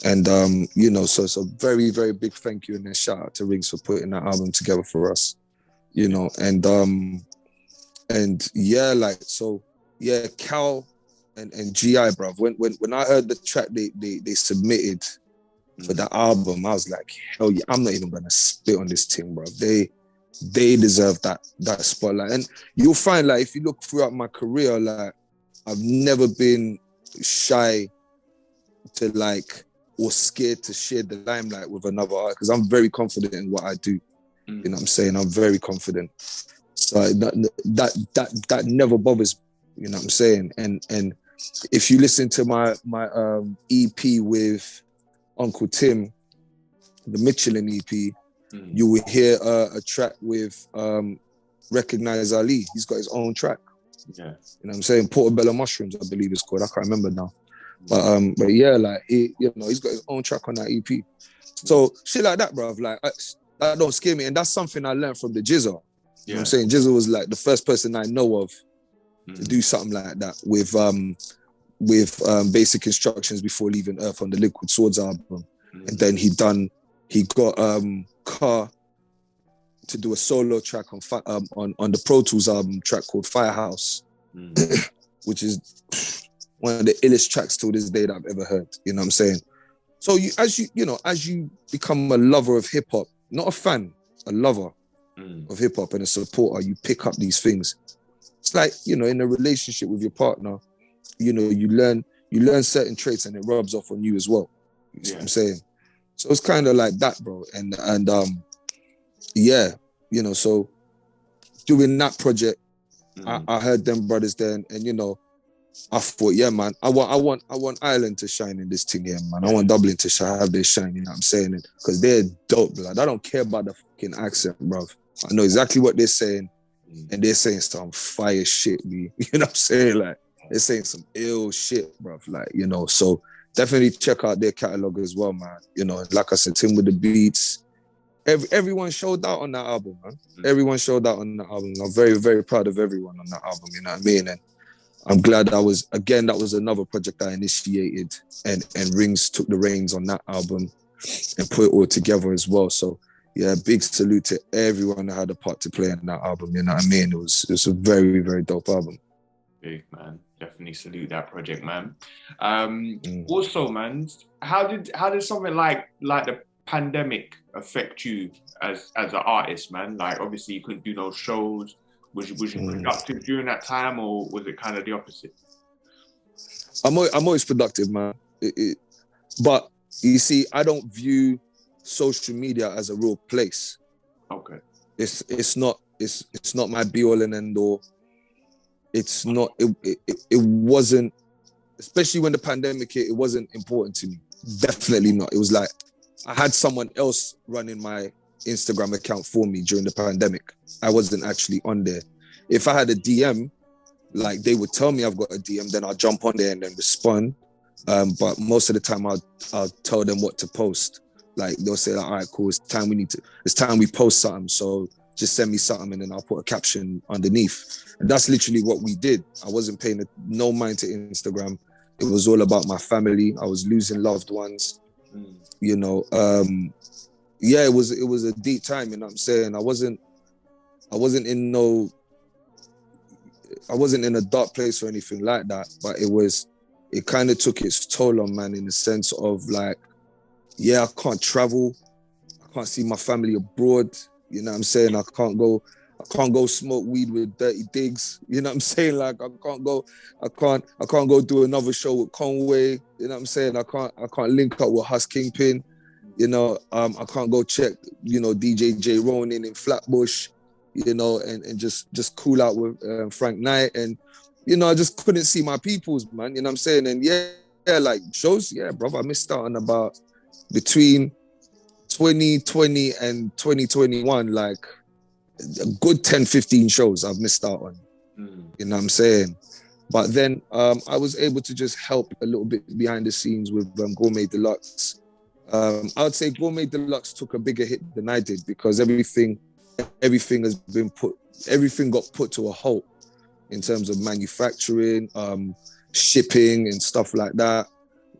And you know, so very, very big thank you and a shout out to Rings for putting that album together for us, you know. And yeah, like, so yeah, Cal and GI, bruv. When I heard the track they submitted for that album, I was like, hell yeah, I'm not even gonna spit on this thing, bruv. They deserve that spotlight. And you'll find, like, if you look throughout my career, like, I've never been shy to, like, or scared to share the limelight with another artist, because I'm very confident in what I do. You know what I'm saying? I'm very confident. So that never bothers me, you know what I'm saying? And if you listen to my EP with Uncle Tim, the Michelin EP, you will hear a track with Recognize Ali. He's got his own track. Yeah. You know what I'm saying? Portobello Mushrooms, I believe it's called. I can't remember now. But yeah, like, you know, he's got his own track on that EP. So shit like that, bruv, like, that don't scare me. And that's something I learned from the Jizza. You know what I'm saying? Jizza was like the first person I know of to do something like that with Basic Instructions before leaving Earth on the Liquid Swords album. And then he got Car to do a solo track on the Pro Tools album, track called Firehouse, which is one of the illest tracks till this day that I've ever heard. You know what I'm saying? So as you become a lover of hip hop, not a fan, a lover of hip hop and a supporter, you pick up these things. It's like, you know, in a relationship with your partner, you know, you learn certain traits and it rubs off on you as well. You see what I'm saying? So it's kind of like that, bro. And yeah, you know, so doing that project, I heard them brothers there, and you know, I thought, yeah, man, I want Ireland to shine in this thing here, man. I want Dublin to have their shine, you know what I'm saying? Because they're dope, blood. I don't care about the fucking accent, bro. I know exactly what they're saying, and they're saying some fire shit, me. You know what I'm saying? Like, they're saying some ill shit, bro. Like, you know, so definitely check out their catalog as well, man. You know, like I said, Tim with the beats. Everyone showed out on that album, man. Everyone showed out on that album. I'm very, very proud of everyone on that album, you know what I mean? And I'm glad that was another project I initiated, and Rings took the reins on that album and put it all together as well. So yeah, big salute to everyone that had a part to play in that album, you know what I mean? It was a very, very dope album. Big, man. Definitely salute that project, man. Also, man, how did something like the pandemic affect you as an artist, man? Like, obviously you couldn't do no shows. Was you productive during that time, or was it kind of the opposite? I'm always productive, man. But you see, I don't view social media as a real place. Okay. It's not it's not my be all and end all. It's not. It wasn't. Especially when the pandemic hit, it wasn't important to me. Definitely not. It was like I had someone else running my Instagram account for me during the pandemic. I wasn't actually on there. If I had a DM, like they would tell me I've got a DM, then I'll jump on there and then respond. But most of the time I'll tell them what to post. Like they'll say like, all right, cool, it's time we post something. So just send me something and then I'll put a caption underneath. And that's literally what we did. I wasn't paying no mind to Instagram. It was all about my family. I was losing loved ones, you know. Yeah, it was a deep time, you know what I'm saying? I wasn't in a dark place or anything like that, but it kind of took its toll on man in the sense of like, yeah, I can't travel. I can't see my family abroad. You know what I'm saying? I can't go smoke weed with Dirty Diggs. You know what I'm saying? Like I can't go do another show with Conway. You know what I'm saying? I can't link up with Hus Kingpin. You know, I can't go check, you know, DJ J Ronin in Flatbush, you know, and just cool out with Frank Knight. And, you know, I just couldn't see my peoples, man. You know what I'm saying? And yeah, like shows, yeah, bro, I missed out on about between 2020 and 2021, like a good 10, 15 shows I've missed out on. You know what I'm saying? But then I was able to just help a little bit behind the scenes with Gourmet Deluxe. I would say Gourmet Deluxe took a bigger hit than I did because everything got put to a halt in terms of manufacturing, shipping and stuff like that.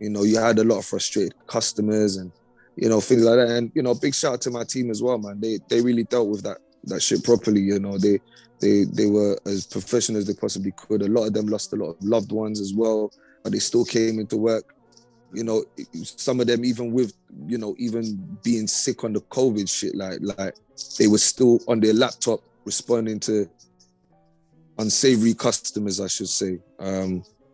You know, you had a lot of frustrated customers and, you know, things like that. And, you know, big shout out to my team as well, man. They really dealt with that shit properly. You know, they were as professional as they possibly could. A lot of them lost a lot of loved ones as well, but they still came into work. You know, some of them even with, you know, even being sick on the COVID shit, like they were still on their laptop responding to unsavory customers, I should say.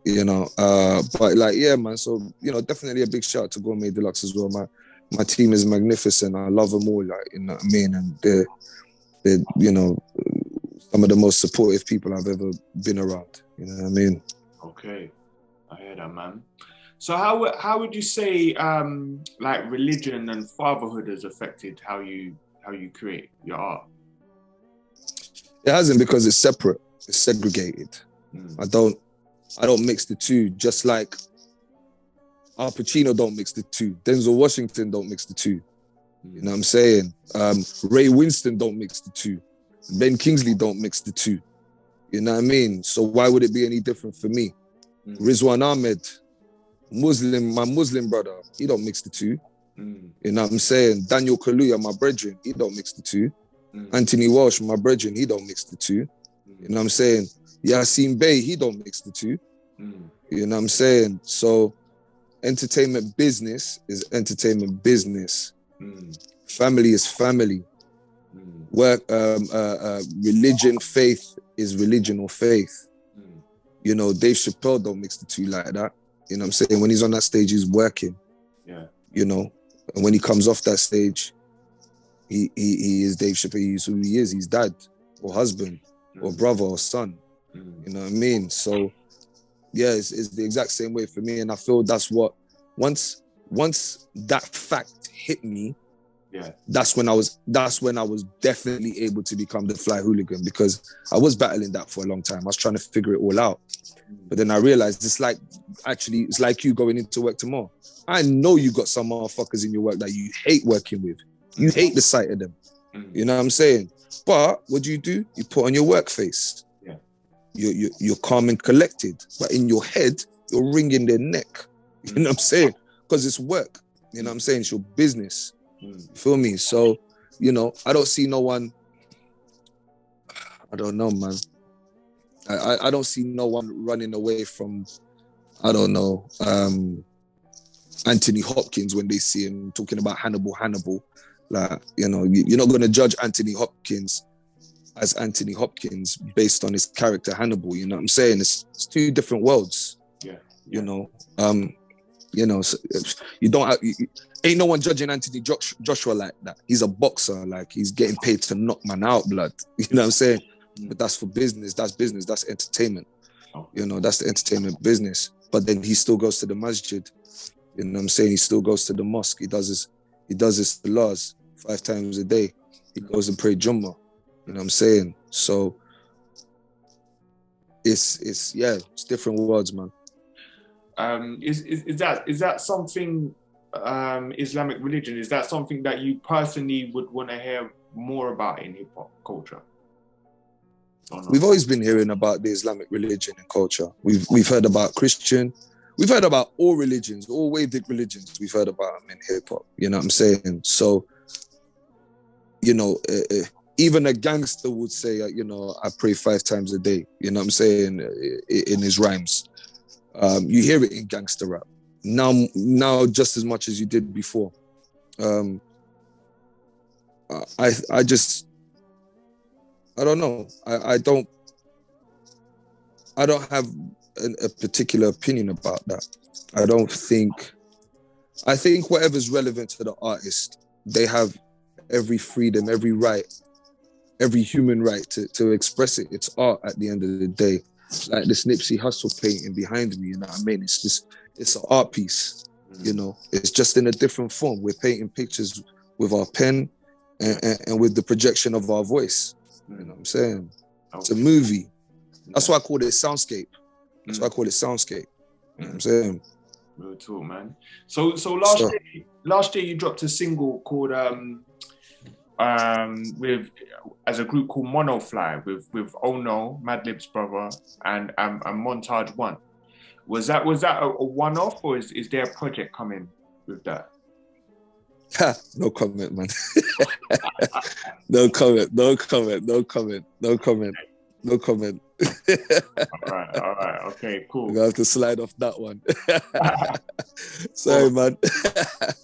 You know, but like, yeah, man. So, you know, definitely a big shout out to Gourmet Deluxe as well. My team is magnificent. I love them all, like, you know what I mean? And they're, you know, some of the most supportive people I've ever been around. You know what I mean? Okay, I hear that, man. So how would you say like religion and fatherhood has affected how you create your art? It hasn't, because it's separate. It's segregated. I don't mix the two. Just like Al Pacino don't mix the two. Denzel Washington don't mix the two. You know what I'm saying? Ray Winston don't mix the two. Ben Kingsley don't mix the two. You know what I mean? So why would it be any different for me? Rizwan Ahmed, my Muslim brother, he don't mix the two. You know what I'm saying? Daniel Kaluuya, my brethren, he don't mix the two. Anthony Walsh, my brethren, he don't mix the two. You know what I'm saying? Yassine Bey, he don't mix the two. You know what I'm saying? So entertainment business is entertainment business. Family is family. Work, religion, faith is religion or faith. You know, Dave Chappelle don't mix the two like that. You know what I'm saying? When he's on that stage, he's working. Yeah. You know, and when he comes off that stage, he is Dave Chappelle. He's who he is. He's dad or husband or brother or son. You know what I mean? So yeah, it's the exact same way for me. And I feel that's what, once that fact hit me, that's when I was definitely able to become the Flyy Hooligan, because I was battling that for a long time. I was trying to figure it all out. But then I realized it's like you going into work tomorrow. I know you got some motherfuckers in your work that you hate working with. You hate the sight of them. You know what I'm saying? But what do? You put on your work face. Yeah. You're calm and collected. But in your head, you're wringing their neck. You know what I'm saying? Because it's work. You know what I'm saying? It's your business. You feel me? So, you know, I don't see no one. I don't know, man. I don't see no one running away from, I don't know, Anthony Hopkins when they see him talking about Hannibal. Like, you know, you're not going to judge Anthony Hopkins as Anthony Hopkins based on his character Hannibal. You know what I'm saying? It's two different worlds. Yeah. You know, so you don't have, ain't no one judging Anthony Joshua like that. He's a boxer. Like, he's getting paid to knock man out, blood. You know what I'm saying? But that's for business. That's business. That's entertainment. You know, that's the entertainment business. But then he still goes to the masjid. You know what I'm saying? He still goes to the mosque. He does his salahs 5 times a day. He goes and pray Jummah. You know what I'm saying? So it's different worlds, man. Is that something, Islamic religion, is that something that you personally would want to hear more about in hip hop culture? We've always been hearing about the Islamic religion and culture. We've heard about Christian. We've heard about all religions, all Vedic religions. We've heard about them in hip hop. You know what I'm saying? So, you know, even a gangster would say, you know, I pray 5 times a day. You know what I'm saying? In his rhymes. You hear it in gangster rap. Now just as much as you did before. I don't know. I don't have a particular opinion about that. I think whatever's relevant to the artist, they have every freedom, every right, every human right to express it. It's art at the end of the day. Like this Nipsey Hussle painting behind me, you know what I mean? It's an art piece, you know? It's just in a different form. We're painting pictures with our pen and with the projection of our voice. You know what I'm saying? It's a movie. That's why I call it soundscape. You know what I'm saying? Real talk, man. So last year you dropped a single called with as a group called Flyy with Ono, Madlib's brother, and Montage One. Was that a one-off, or is there a project coming with that? No comment, man. No comment. All right, okay, cool. We're gonna have to slide off that one. Sorry, man.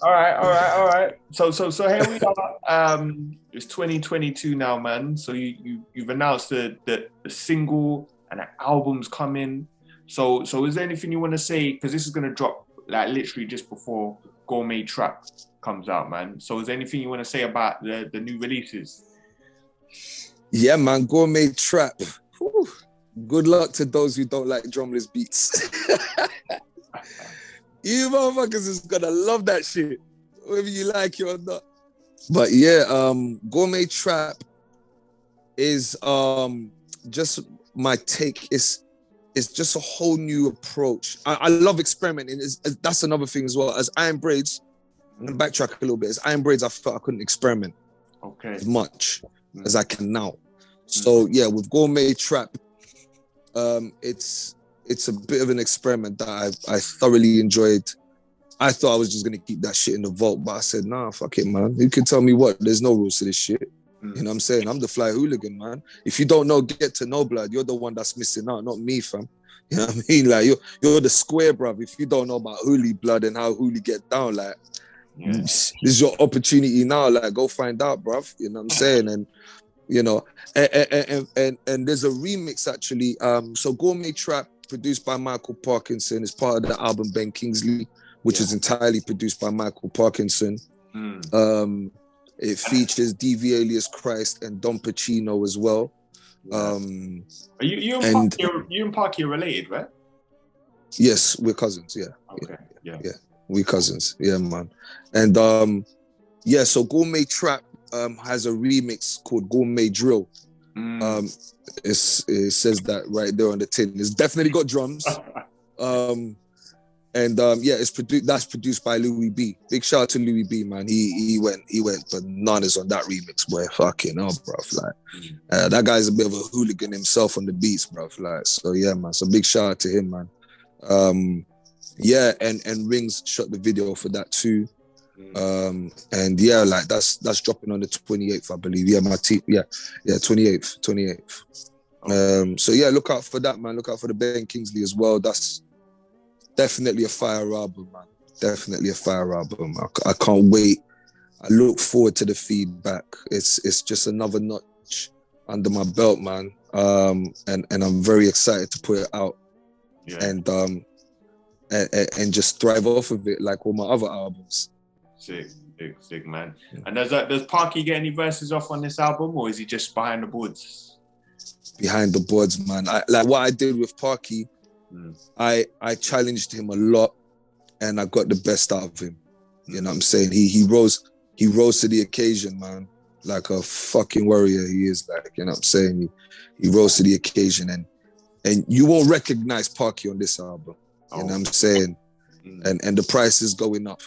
All right. So here we are. It's 2022 now, man. So you've announced the single and the album's coming. So is there anything you want to say? Because this is gonna drop like literally just before Gourmet Trap comes out, man. So is there anything you want to say about the new releases? Yeah, man, Gourmet Trap. Whew. Good luck to those who don't like drumless beats. You motherfuckers is gonna love that shit, whether you like it or not. But yeah, Gourmet Trap is just my take. It's just a whole new approach. I love experimenting. That's another thing as well. As Iron Braids, I'm gonna backtrack a little bit. As Iron Braids, I felt I couldn't experiment as much as I can now. So yeah, with Gourmet Trap, it's a bit of an experiment that I thoroughly enjoyed. I thought I was just gonna keep that shit in the vault, but I said, nah, fuck it, man. Who can tell me what? There's no rules to this shit. You know what I'm saying? I'm the Flyy Hooligan, man. If you don't know, get to know, blood. You're the one that's missing out, not me, fam. You know what I mean? Like, you're the square, bruv. If you don't know about Hooli blood and how Hooli get down, like, this is your opportunity now. Like, go find out, bruv. You know what I'm saying? And, you know, and there's a remix, actually. So Gourmet Trap, produced by Michael Parkinson, is part of the album Ben Kingsley, which is entirely produced by Michael Parkinson. It features DV Alias Christ and Don Pacino as well. You and Parky are related, right? Yes, we're cousins. Yeah. Okay. Yeah. We're cousins. Yeah, man. And so Gourmet Trap has a remix called Gourmet Drill. It says that right there on the tin. It's definitely got drums. That's produced by Louis B. Big shout out to Louis B, man. He went bananas on that remix, boy. Fucking hell, bruv. Like, that guy's a bit of a hooligan himself on the beats, bruv. Like, so yeah, man. So big shout out to him, man. And Rings shot the video for that too. And yeah, like that's dropping on the 28th, I believe. Yeah, 28th. So yeah, look out for that, man. Look out for the Ben Kingsley as well. That's definitely a fire album, man. Definitely a fire album. I can't wait. I look forward to the feedback. It's just another notch under my belt, man. And I'm very excited to put it out. Yeah. And just thrive off of it like all my other albums. Sick, man. And does Parky get any verses off on this album, or is he just behind the boards? Behind the boards, man. Like what I did with Parky, I challenged him a lot, and I got the best out of him. You know what I'm saying? He rose to the occasion, man. Like a fucking warrior he is, like, you know what I'm saying? He rose to the occasion, and you won't recognize Parky on this album. You know what I'm saying? And the price is going up.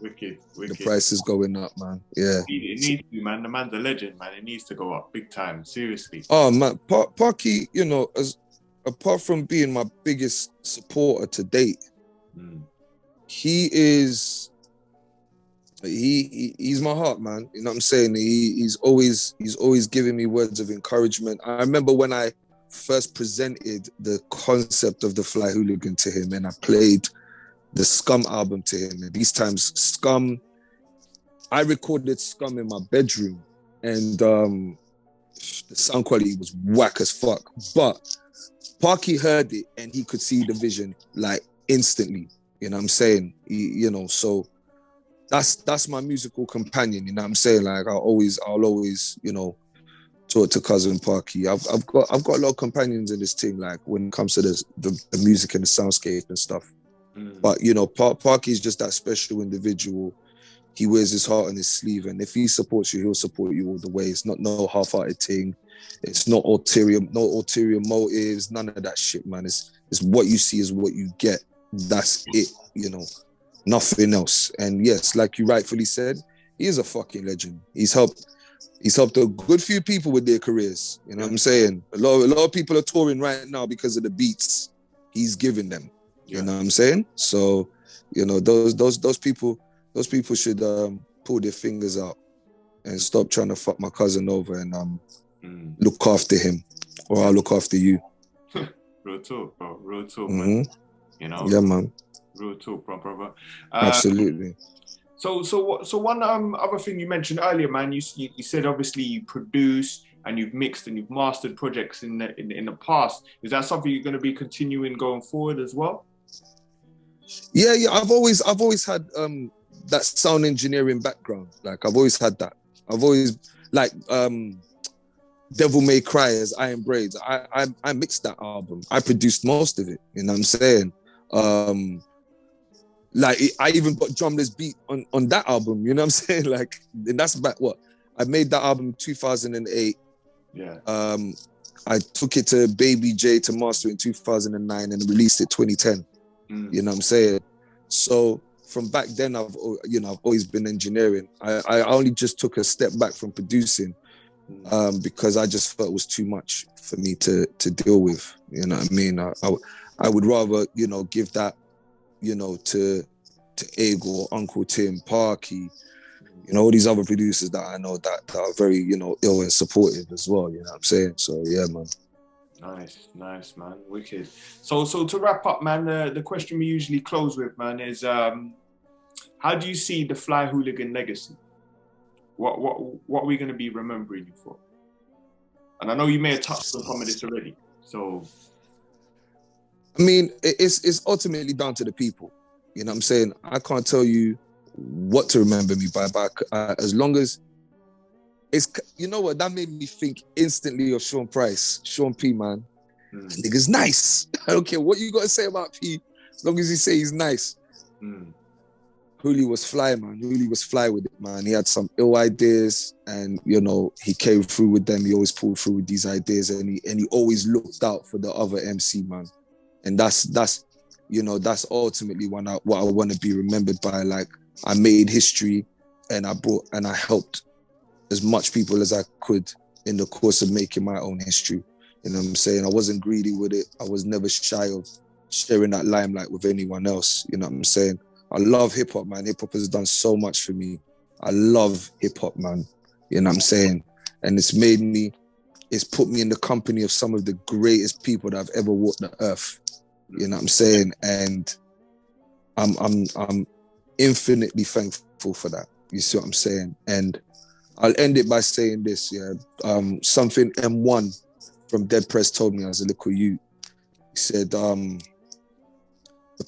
Wicked. The price is going up, man. Yeah. It needs to, man. The man's a legend, man. It needs to go up big time. Seriously. Oh, man. Parky, you know, apart from being my biggest supporter to date, he's my heart, man. You know what I'm saying? He's always giving me words of encouragement. I remember when I first presented the concept of the Flyy Hooligan to him, and I played the Scum album to him. And these times, Scum, I recorded Scum in my bedroom, and the sound quality was whack as fuck. But Parky heard it, and he could see the vision like instantly. You know what I'm saying? So that's my musical companion. You know what I'm saying? Like I'll always, you know, talk to cousin Parky. I've got a lot of companions in this thing. Like when it comes to the music and the soundscape and stuff. But you know, Parky is just that special individual. He wears his heart on his sleeve, and if he supports you, he'll support you all the way. It's not no half-hearted thing. It's not ulterior motives. None of that shit, man. It's what you see is what you get. That's it. You know, nothing else. And yes, like you rightfully said, he is a fucking legend. He's helped a good few people with their careers. You know what I'm saying? A lot of people are touring right now because of the beats he's giving them. You know what I'm saying? So, you know, those people should pull their fingers out and stop trying to fuck my cousin over and look after him, or I'll look after you. Real talk, bro. Real talk, man. You know? Yeah, man. Real talk, brother. Absolutely. So one other thing you mentioned earlier, man, you said obviously you produce and you've mixed and you've mastered projects in the past. Is that something you're going to be continuing going forward as well? Yeah. I've always had that sound engineering background. Like I've always had that. I've always like Devil May Cry as Iron Braids. I mixed that album. I produced most of it. You know what I'm saying? I even got drumless beat on that album. You know what I'm saying? Like, and that's about what I made that album in 2008. Yeah. I took it to Baby J to master in 2009 and released it 2010. You know what I'm saying? So from back then, I've always been engineering. I only just took a step back from producing because I just felt it was too much for me to deal with. You know what I mean? I would rather, you know, give that, you know, to Ego, Uncle Tim, Parky, you know, all these other producers that I know that are very, you know, ill and supportive as well. You know what I'm saying? So yeah, man. Nice, man. Wicked. So to wrap up, man, the question we usually close with, man, is how do you see the Flyy Hooligan legacy? What are we going to be remembering you for? And I know you may have touched on some of this already. So, I mean, it's ultimately down to the people. You know what I'm saying? I can't tell you what to remember me by, but as long as it's, you know what, that made me think instantly of Sean Price, Sean P, man. That nigga's nice. I don't care what you got to say about P, as long as you say he's nice. Hooli was fly, man. Hooli was fly with it, man. He had some ill ideas, and you know, he came through with them. He always pulled through with these ideas, and he always looked out for the other MC, man. And that's you know, that's ultimately what I want to be remembered by. Like, I made history, and I helped as much people as I could in the course of making my own history. You know what I'm saying? I wasn't greedy with it. I was never shy of sharing that limelight with anyone else. You know what I'm saying? I love hip hop, man. Hip hop has done so much for me. I love hip hop, man. You know what I'm saying? And it's put me in the company of some of the greatest people that have ever walked the earth. You know what I'm saying? And I'm infinitely thankful for that. You see what I'm saying? And I'll end it by saying this, yeah. Something M1 from Dead Press told me as a little youth. He said, the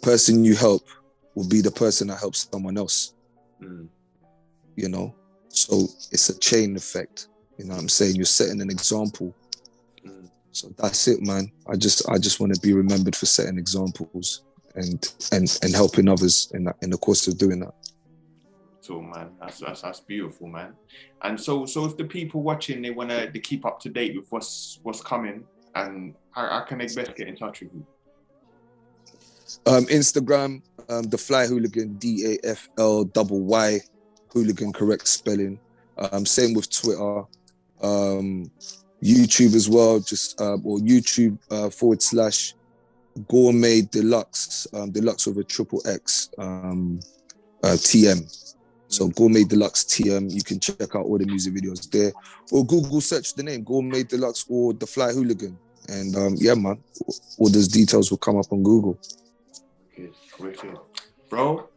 person you help will be the person that helps someone else. You know, so it's a chain effect. You know what I'm saying? You're setting an example. So that's it, man. I just want to be remembered for setting examples and helping others in the course of doing that. So, man, that's beautiful, man. And so if the people watching, they want to keep up to date with what's coming, and how can they best get in touch with you? Instagram, the Flyy Hooligan, DAFLYY, Hooligan, correct spelling. Same with Twitter. YouTube as well, just or YouTube / Gourmet Deluxe, Deluxe with a triple X, TM. So Gourmet Deluxe TM, you can check out all the music videos there, or Google search the name Gourmet Deluxe or the Flyy Hooligan, and yeah, man, all those details will come up on Google. Wicked. Bro,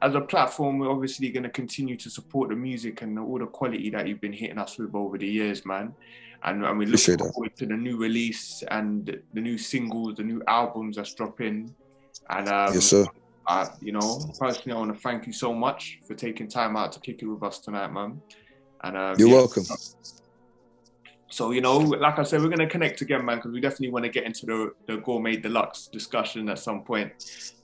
as a platform, we're obviously going to continue to support the music and all the quality that you've been hitting us with over the years, man. And we look forward to the new release and the new singles, the new albums that's dropping. And yes, sir. You know, personally, I want to thank you so much for taking time out to kick it with us tonight, man. And you're welcome. So, you know, like I said, we're going to connect again, man, because we definitely want to get into the Gourmet Deluxe discussion at some point.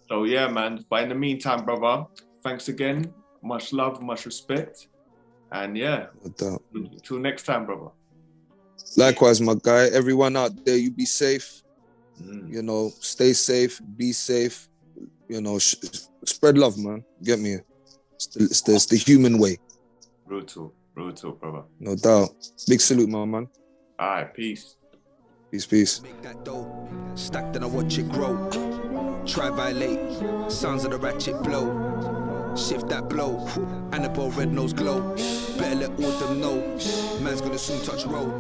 So, yeah, man. But in the meantime, brother, thanks again. Much love, much respect. And yeah, until next time, brother. Likewise, my guy. Everyone out there, you be safe. You know, stay safe, be safe. You know, spread love, man. Get me? It's the human way. Real talk, brother. No doubt. Big salute, my man. All right, peace. Peace. Make that dough, stacked and I watch it grow. Try violate, sounds of the ratchet blow. Shift that blow, and the ball red nose glow. Better let all them know, man's gonna soon touch road.